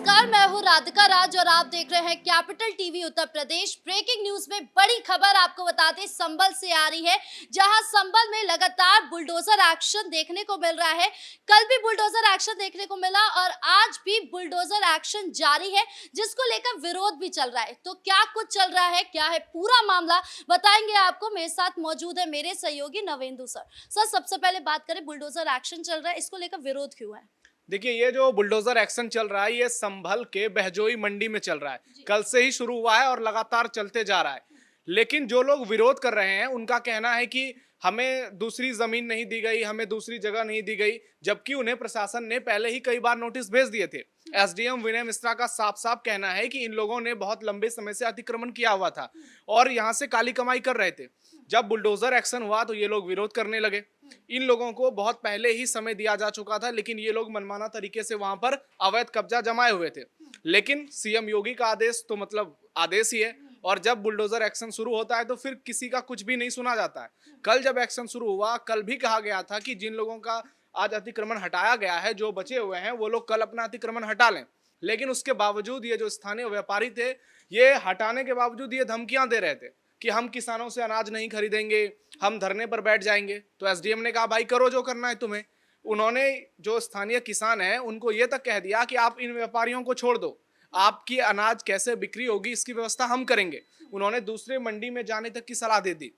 नमस्कार, मैं हूँ राधिका राज और आप देख रहे हैं capital TV Uttar Pradesh. Breaking news में बड़ी खबर आपको बताते संभल से आ रही है, जहां संभल में लगातार बुलडोजर एक्शन देखने को मिल रहा है। कल भी बुलडोजर एक्शन देखने को मिला और आज भी बुलडोजर एक्शन जारी है, जिसको लेकर विरोध भी चल रहा है। तो क्या कुछ चल रहा है, क्या है पूरा मामला, बताएंगे आपको। मेरे साथ मौजूद है मेरे सहयोगी नवेंदु सर। सर, सबसे पहले बात करें, बुलडोजर एक्शन चल रहा है, इसको लेकर विरोध क्यों है? देखिए, ये जो बुलडोजर एक्शन चल रहा है ये संभल के बहजोई मंडी में चल रहा है। कल से ही शुरू हुआ है और लगातार चलते जा रहा है। लेकिन जो लोग विरोध कर रहे हैं उनका कहना है कि हमें दूसरी जमीन नहीं दी गई, हमें दूसरी जगह नहीं दी गई, जबकि उन्हें प्रशासन ने पहले ही कई बार नोटिस भेज दिए थे। एसडीएम विनय मिश्रा का साफ साफ कहना है कि इन लोगों ने बहुत लंबे समय से अतिक्रमण किया हुआ था और यहाँ से काली कमाई कर रहे थे। जब बुलडोजर एक्शन हुआ तो ये लोग विरोध करने लगे। इन लोगों को बहुत पहले ही समय दिया जा चुका था, लेकिन ये लोग मनमाना तरीके से वहां पर अवैध कब्जा जमाए हुए थे। लेकिन सीएम योगी का आदेश तो मतलब आदेश ही है, और जब बुलडोजर एक्शन शुरू होता है तो फिर किसी का कुछ भी नहीं सुना जाता है। कल जब एक्शन शुरू हुआ, कल भी कहा गया था कि जिन लोगों का आज अतिक्रमण हटाया गया है, जो बचे हुए हैं, वो लोग कल अपना अतिक्रमण हटा लें। लेकिन उसके बावजूद ये जो स्थानीय व्यापारी थे, ये हटाने के बावजूद ये धमकियां दे रहे थे कि हम किसानों से अनाज नहीं खरीदेंगे, हम धरने पर बैठ जाएंगे। तो एसडीएम ने कहा भाई करो जो करना है तुम्हें। उन्होंने जो स्थानीय किसान हैं उनको ये तक कह दिया कि आप इन व्यापारियों को छोड़ दो, आपकी अनाज कैसे बिक्री होगी इसकी व्यवस्था हम करेंगे। उन्होंने दूसरे मंडी में जाने तक की सलाह दे दी।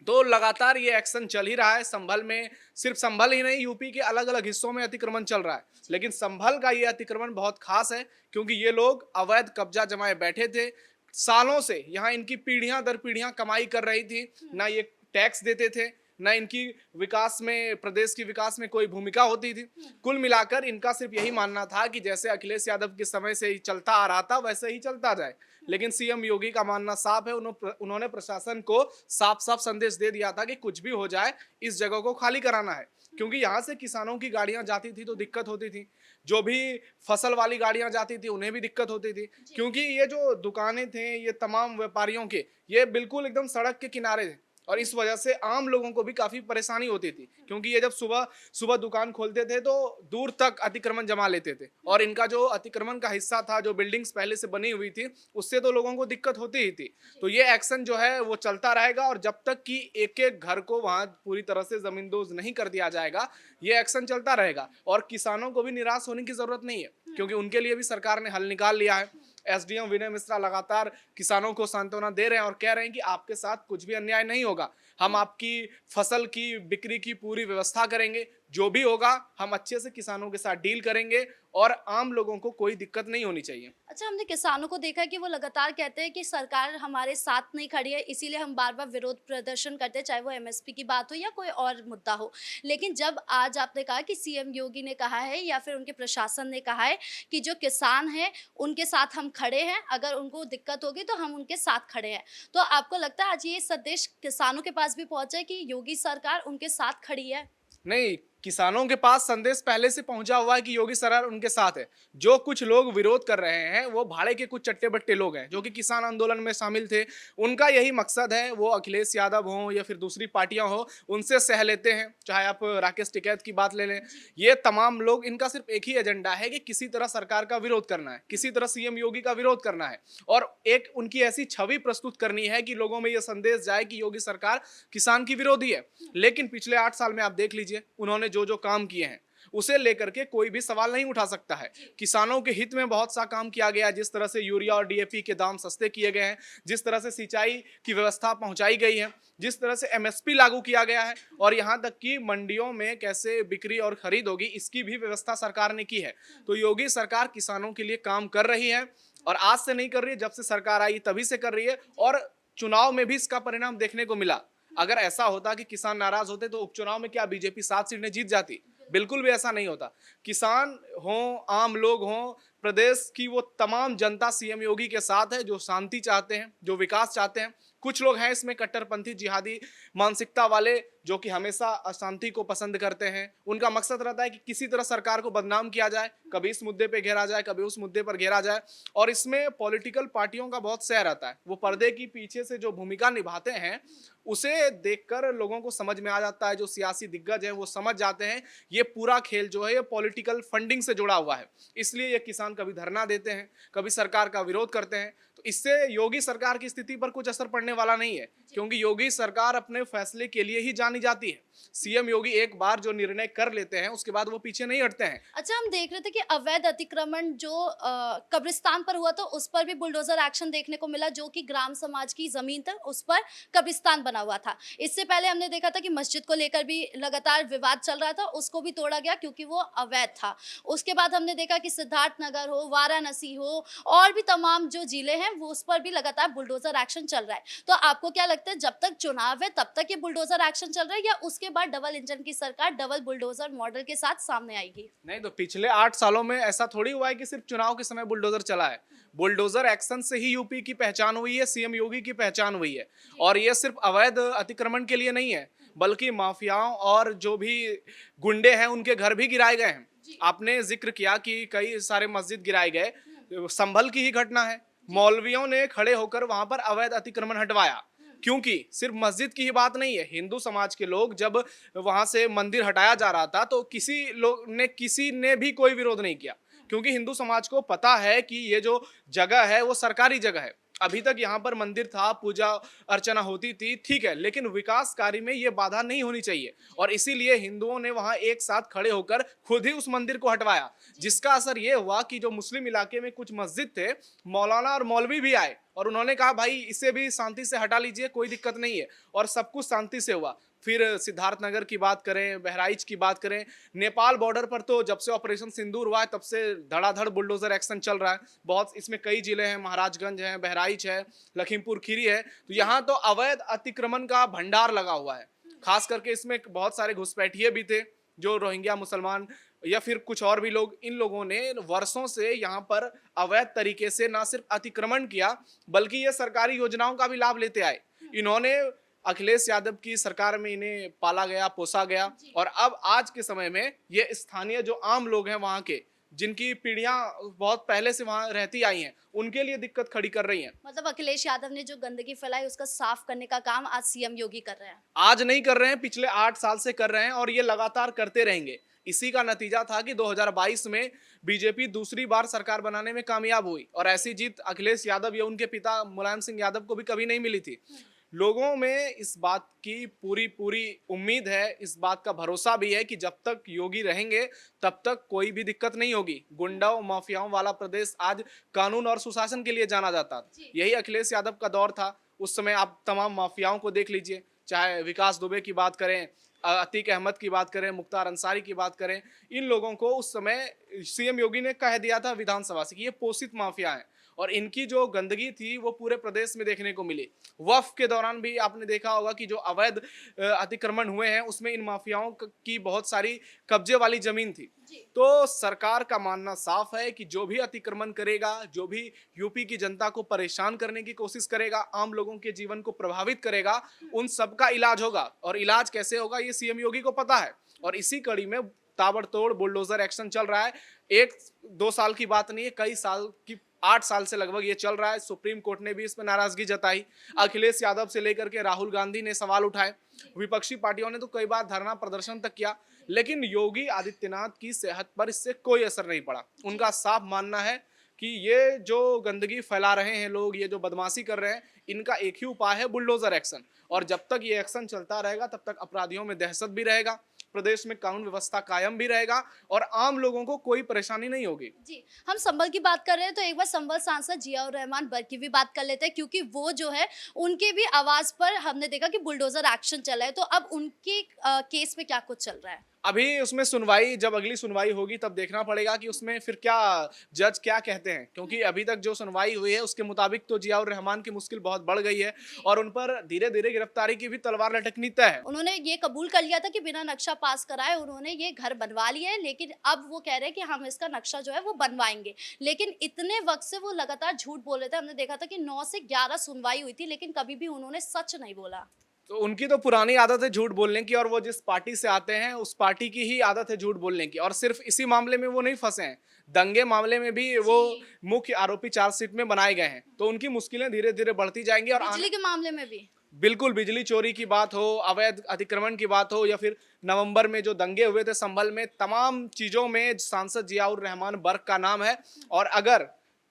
तो लगातार ये एक्शन चल ही रहा है संभल में। सिर्फ संभल ही नहीं, यूपी के अलग अलग हिस्सों में अतिक्रमण चल रहा है। लेकिन संभल का ये अतिक्रमण बहुत खास है, क्योंकि ये लोग अवैध कब्जा जमाए बैठे थे। सालों से यहाँ इनकी पीढ़ियां दर पीढ़ियां कमाई कर रही थी, ना ये टैक्स देते थे, ना इनकी विकास में, प्रदेश की विकास में कोई भूमिका होती थी। कुल मिलाकर इनका सिर्फ यही मानना था कि जैसे अखिलेश यादव के समय से ही चलता आ रहा था वैसे ही चलता जाए। लेकिन सीएम योगी का मानना साफ है। उन्होंने प्रशासन को साफ साफ संदेश दे दिया था कि कुछ भी हो जाए इस जगह को खाली कराना है, क्योंकि यहाँ से किसानों की गाड़ियां जाती थी तो दिक्कत होती थी, जो भी फसल वाली गाड़ियां जाती थी उन्हें भी दिक्कत होती थी, क्योंकि ये जो दुकानें थे ये तमाम व्यापारियों के ये बिल्कुल एकदम सड़क के किनारे थे। और इस वजह से आम लोगों को भी काफी परेशानी होती थी, क्योंकि ये जब सुबह सुबह दुकान खोलते थे तो दूर तक अतिक्रमण जमा लेते थे, और इनका जो अतिक्रमण का हिस्सा था, जो बिल्डिंग्स पहले से बनी हुई थी, उससे तो लोगों को दिक्कत होती ही थी। तो ये एक्शन जो है वो चलता रहेगा, और जब तक कि एक एक घर को वहां पूरी तरह से जमींदोज नहीं कर दिया जाएगा ये एक्शन चलता रहेगा। और किसानों को भी निराश होने की जरूरत नहीं है, क्योंकि उनके लिए भी सरकार ने हल निकाल लिया है। एसडीएम विनय मिश्रा लगातार किसानों को सांत्वना दे रहे हैं और कह रहे हैं कि आपके साथ कुछ भी अन्याय नहीं होगा, हम आपकी फसल की बिक्री की पूरी व्यवस्था करेंगे, जो भी होगा हम अच्छे से किसानों के साथ डील करेंगे और आम लोगों को कोई दिक्कत नहीं होनी चाहिए। अच्छा, हमने किसानों को देखा है कि वो लगातार कहते हैं कि सरकार हमारे साथ नहीं खड़ी है, इसीलिए हम बार-बार विरोध प्रदर्शन करते हैं, चाहे वो एमएसपी की बात हो या कोई और मुद्दा हो। लेकिन जब आज आपने कहा कि सीएम योगी ने कहा है या फिर उनके प्रशासन ने कहा है कि जो किसान हैं, उनके साथ हम खड़े हैं, अगर उनको दिक्कत होगी तो हम उनके साथ खड़े हैं। तो आपको लगता है आज ये संदेश किसानों के पास भी पहुँचा है कि योगी सरकार उनके साथ खड़ी है? नहीं, किसानों के पास संदेश पहले से पहुंचा हुआ है कि योगी सरकार उनके साथ है। जो कुछ लोग विरोध कर रहे हैं वो भाड़े के कुछ चट्टे बट्टे लोग हैं, जो कि किसान आंदोलन में शामिल थे। उनका यही मकसद है, वो अखिलेश यादव हों या फिर दूसरी पार्टियां हो, उनसे सह लेते हैं। चाहे आप राकेश टिकैत की बात ले लें, ये तमाम लोग, इनका सिर्फ एक ही एजेंडा है कि किसी तरह सरकार का विरोध करना है, किसी तरह सीएम योगी का विरोध करना है, और एक उनकी ऐसी छवि प्रस्तुत करनी है कि लोगों में यह संदेश जाए कि योगी सरकार किसान की विरोधी है। लेकिन पिछले 8 साल में आप देख लीजिए, उन्होंने जो जो काम किए हैं उसे लेकर के कोई भी सवाल नहीं उठा सकता है। किसानों के हित में बहुत सा काम किया गया, जिस तरह से यूरिया और डीएपी के दाम सस्ते किए गए हैं, जिस तरह से सिंचाई की व्यवस्था पहुंचाई गई है, जिस तरह से एमएसपी लागू किया गया है, और यहां तक कि मंडियों में कैसे बिक्री और खरीद होगी इसकी भी व्यवस्था सरकार ने की है। तो योगी सरकार किसानों के लिए काम कर रही है, और आज से नहीं कर रही है, जब से सरकार आई तभी से कर रही है। और चुनाव में भी इसका परिणाम देखने को मिला। अगर ऐसा होता कि किसान नाराज होते तो उपचुनाव में क्या बीजेपी 7 सीटें जीत जाती? बिल्कुल भी ऐसा नहीं होता। किसान हों, आम लोग हों, प्रदेश की वो तमाम जनता सीएम योगी के साथ है, जो शांति चाहते हैं, जो विकास चाहते हैं। कुछ लोग हैं इसमें कट्टरपंथी जिहादी मानसिकता वाले, जो कि हमेशा अशांति को पसंद करते हैं। उनका मकसद रहता है कि किसी तरह सरकार को बदनाम किया जाए, कभी इस मुद्दे पे घेरा जाए, कभी उस मुद्दे पर घेरा जाए। और इसमें पॉलिटिकल पार्टियों का बहुत सह रहता है। वो पर्दे की पीछे से जो भूमिका निभाते हैं उसे देखकर लोगों को समझ में आ जाता है, जो सियासी दिग्गज हैं वो समझ जाते हैं ये पूरा खेल जो है ये पॉलिटिकल फंडिंग से जुड़ा हुआ है। इसलिए ये किसान कभी धरना देते हैं, कभी सरकार का विरोध करते हैं। तो इससे योगी सरकार की स्थिति पर कुछ असर पड़ने वाला नहीं है, क्योंकि योगी सरकार अपने फैसले के लिए ही जानी जाती है। सीएम योगी एक बार जो निर्णय कर लेते हैं उसके बाद वो पीछे नहीं हटते हैं। अच्छा, हम देख रहे थे कि अवैध अतिक्रमण जो कब्रिस्तान पर हुआ था उस पर भी बुलडोजर एक्शन देखने को मिला, जो कि ग्राम समाज की जमीन थी उस पर कब्रिस्तान बना हुआ था। इससे पहले हमने देखा था कि मस्जिद को लेकर भी लगातार विवाद चल रहा था, उसको भी तोड़ा गया क्योंकि वो अवैध था। उसके बाद हमने देखा कि सिद्धार्थनगर हो, वाराणसी हो और भी तमाम जो जिले हैं वो उस पर भी लगातार बुलडोजर एक्शन चल रहा है। तो आपको क्या लगता है, जब तक चुनाव है तब तक ये बुलडोजर एक्शन चल रहा है या उसके बाद डबल इंजन की सरकार डबल बुलडोजर मॉडल के साथ सामने आएगी? नहीं, तो पिछले 8 सालों में ऐसा थोड़ी हुआ है कि सिर्फ चुनाव के समय बुलडोजर चला है। बुलडोजर एक्शन से ही यूपी की पहचान हुई है, सीएम योगी की पहचान हुई है। और ये सिर्फ अवैध अतिक्रमण के लिए नहीं है, बल्कि माफियाओं और जो भी गुंडे हैं उनके घर भी गिराए गए हैं। आपने जिक्र किया कि कई सारे मस्जिद गिराए गए, संभल की ही घटना है। मौलवियों ने खड़े होकर वहां पर अवैध अतिक्रमण हटवाया, क्योंकि सिर्फ मस्जिद की ही बात नहीं है। हिंदू समाज के लोग जब वहां से मंदिर हटाया जा रहा था तो किसी ने भी कोई विरोध नहीं किया, क्योंकि हिंदू समाज को पता है कि ये जो जगह है वो सरकारी जगह है। अभी तक यहाँ पर मंदिर था, पूजा अर्चना होती थी, ठीक है, लेकिन विकास कार्य में ये बाधा नहीं होनी चाहिए। और इसीलिए हिंदुओं ने वहां एक साथ खड़े होकर खुद ही उस मंदिर को हटवाया, जिसका असर ये हुआ कि जो मुस्लिम इलाके में कुछ मस्जिद थे, मौलाना और मौलवी भी आए और उन्होंने कहा भाई इसे भी शांति से हटा लीजिए, कोई दिक्कत नहीं है। और सब कुछ शांति से हुआ। फिर सिद्धार्थनगर की बात करें, बहराइच की बात करें, नेपाल बॉर्डर पर तो जब से ऑपरेशन सिंदूर हुआ है तब से धड़ाधड़ बुलडोजर एक्शन चल रहा है। बहुत इसमें कई जिले हैं, महाराजगंज है, बहराइच है, लखीमपुर खीरी है। तो यहाँ तो अवैध अतिक्रमण का भंडार लगा हुआ है। खास करके इसमें बहुत सारे घुसपैठिए भी थे, जो रोहिंग्या मुसलमान या फिर कुछ और भी लोग। इन लोगों ने वर्षों से यहाँ पर अवैध तरीके से न सिर्फ अतिक्रमण किया, बल्कि ये सरकारी योजनाओं का भी लाभ लेते आए। इन्होंने अखिलेश यादव की सरकार में इन्हें पाला गया, पोसा गया, और अब आज के समय में ये स्थानीय जो आम लोग हैं वहाँ के, जिनकी पीढ़ियां बहुत पहले से वहां रहती आई हैं, उनके लिए दिक्कत खड़ी कर रही हैं। मतलब अखिलेश यादव ने जो गंदगी फैलाई उसका साफ करने का काम आज सीएम योगी कर रहे हैं। आज नहीं कर रहे हैं, पिछले 8 साल से कर रहे हैं और ये लगातार करते रहेंगे। इसी का नतीजा था कि 2022 में बीजेपी दूसरी बार सरकार बनाने में कामयाब हुई, और ऐसी जीत अखिलेश यादव या उनके पिता मुलायम सिंह यादव को भी कभी नहीं मिली थी। लोगों में इस बात की पूरी उम्मीद है, इस बात का भरोसा भी है कि जब तक योगी रहेंगे तब तक कोई भी दिक्कत नहीं होगी। गुंडाओं माफियाओं वाला प्रदेश आज कानून और सुशासन के लिए जाना जाता था। यही अखिलेश यादव का दौर था। उस समय आप तमाम माफियाओं को देख लीजिए, चाहे विकास दुबे की बात करें, अतीक अहमद की बात करें, मुख्तार अंसारी की बात करें, इन लोगों को उस समय सीएम योगी ने कह दिया था विधानसभा से कि ये पोषित माफिया हैं, और इनकी जो गंदगी थी वो पूरे प्रदेश में देखने को मिली। वक्फ के दौरान भी आपने देखा होगा कि जो अवैध अतिक्रमण हुए हैं उसमें इन माफियाओं की बहुत सारी कब्जे वाली जमीन थी। तो सरकार का मानना साफ है कि जो भी अतिक्रमण करेगा, जो भी यूपी की जनता को परेशान करने की कोशिश करेगा, आम लोगों के जीवन को प्रभावित करेगा, उन सबका इलाज होगा। और इलाज कैसे होगा ये सीएम योगी को पता है, और इसी कड़ी में ताबड़तोड़ बुलडोजर एक्शन चल रहा है। 1-2 साल की बात नहीं है, कई साल की 8 साल से लगभग ये चल रहा है। सुप्रीम कोर्ट ने भी इस पर नाराजगी जताई। अखिलेश यादव से लेकर के राहुल गांधी ने सवाल उठाए, विपक्षी पार्टियों ने तो कई बार धरना प्रदर्शन तक किया, लेकिन योगी आदित्यनाथ की सेहत पर इससे कोई असर नहीं पड़ा। उनका साफ मानना है कि ये जो गंदगी फैला रहे हैं लोग, ये जो बदमाशी कर रहे हैं, इनका एक ही उपाय है, बुलडोजर एक्शन। और जब तक ये एक्शन चलता रहेगा तब तक अपराधियों में दहशत भी रहेगा, प्रदेश में कानून व्यवस्था कायम भी रहेगा, और आम लोगों को कोई परेशानी नहीं होगी। जी, हम संभल की बात कर रहे हैं तो एक बार संभल सांसद जियाउर रहमान बर की भी बात कर लेते हैं, क्योंकि वो जो है उनके भी आवाज पर हमने देखा कि बुलडोजर एक्शन चला है। तो अब उनके केस में क्या कुछ चल रहा है? अभी उसमें सुनवाई, जब अगली सुनवाई होगी तब देखना पड़ेगा कि उसमें फिर क्या जज क्या कहते हैं, क्योंकि अभी तक जो सुनवाई हुई है उसके मुताबिक तो जियाउर रहमान की मुश्किल बहुत बढ़ गई है और उन पर धीरे धीरे गिरफ्तारी की भी तलवार लटकनी तय है। उन्होंने ये कबूल कर लिया था कि बिना नक्शा पास कराए उन्होंने ये घर बनवा लिया है, लेकिन अब वो कह रहे हैं कि हम इसका नक्शा जो है वो बनवाएंगे। लेकिन इतने वक्त से वो लगातार झूठ बोल रहे थे। हमने देखा था कि 9 से 11 सुनवाई हुई थी, लेकिन कभी भी उन्होंने सच नहीं बोला। तो उनकी तो पुरानी आदत है झूठ बोलने की, और वो जिस पार्टी से आते हैं उस पार्टी की ही आदत है झूठ बोलने की। और सिर्फ इसी मामले में वो नहीं फंसे हैं, दंगे मामले में भी वो जी। मुख्य आरोपी चार्जशीट में बनाए गए हैं। तो उनकी मुश्किलें धीरे धीरे बढ़ती जाएंगी और बिजली के मामले में भी। बिल्कुल बिजली चोरी की बात हो, अवैध अतिक्रमण की बात हो, या फिर नवंबर में जो दंगे हुए थे संभल में, तमाम चीजों में सांसद जियाउर रहमान बर्क का नाम है। और अगर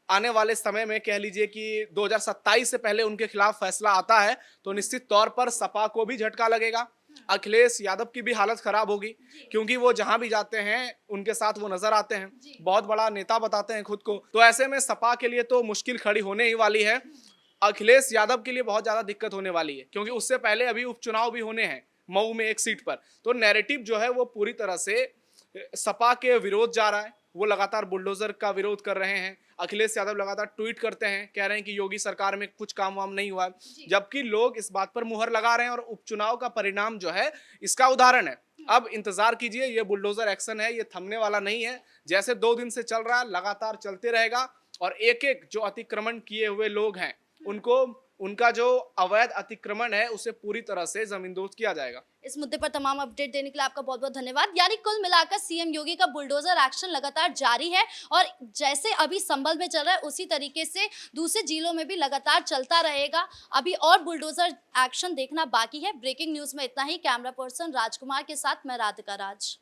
आने वाले समय में कह लीजिए कि 2027 से पहले उनके खिलाफ फैसला आता है तो निश्चित तौर पर सपा को भी झटका लगेगा। अखिलेश यादव की भी हालत खराब होगी, क्योंकि वो जहां भी जाते हैं उनके साथ वो नजर आते हैं, बहुत बड़ा नेता बताते हैं खुद को। तो ऐसे में सपा के लिए तो मुश्किल खड़ी होने ही वाली है। अखिलेश यादव के लिए बहुत ज्यादा दिक्कत होने वाली है, क्योंकि उससे पहले अभी उपचुनाव भी होने हैं मऊ में एक सीट पर। तो नैरेटिव जो है वो पूरी तरह से सपा के विरोध जा रहा है। वो लगातार बुलडोजर का विरोध कर रहे हैं। अखिलेश यादव लगातार ट्वीट करते हैं, कह रहे हैं कि योगी सरकार में कुछ काम वाम नहीं हुआ, जबकि लोग इस बात पर मुहर लगा रहे हैं। और उपचुनाव का परिणाम जो है इसका उदाहरण है। अब इंतजार कीजिए, ये बुलडोजर एक्शन है, ये थमने वाला नहीं है। जैसे 2 दिन से चल रहा है लगातार चलते रहेगा, और एक एक जो अतिक्रमण किए हुए लोग हैं उनको, उनका जो अवैध अतिक्रमण है उसे पूरी तरह से जमींदोज किया जाएगा। इस मुद्दे पर तमाम अपडेट देने के लिए आपका बहुत बहुत धन्यवाद। यानी कुल मिलाकर सीएम योगी का बुलडोजर एक्शन लगातार जारी है, और जैसे अभी संभल में चल रहा है उसी तरीके से दूसरे जिलों में भी लगातार चलता रहेगा। अभी और बुलडोजर एक्शन देखना बाकी है। ब्रेकिंग न्यूज में इतना ही। कैमरा पर्सन राजकुमार के साथ मैं राधिका राज।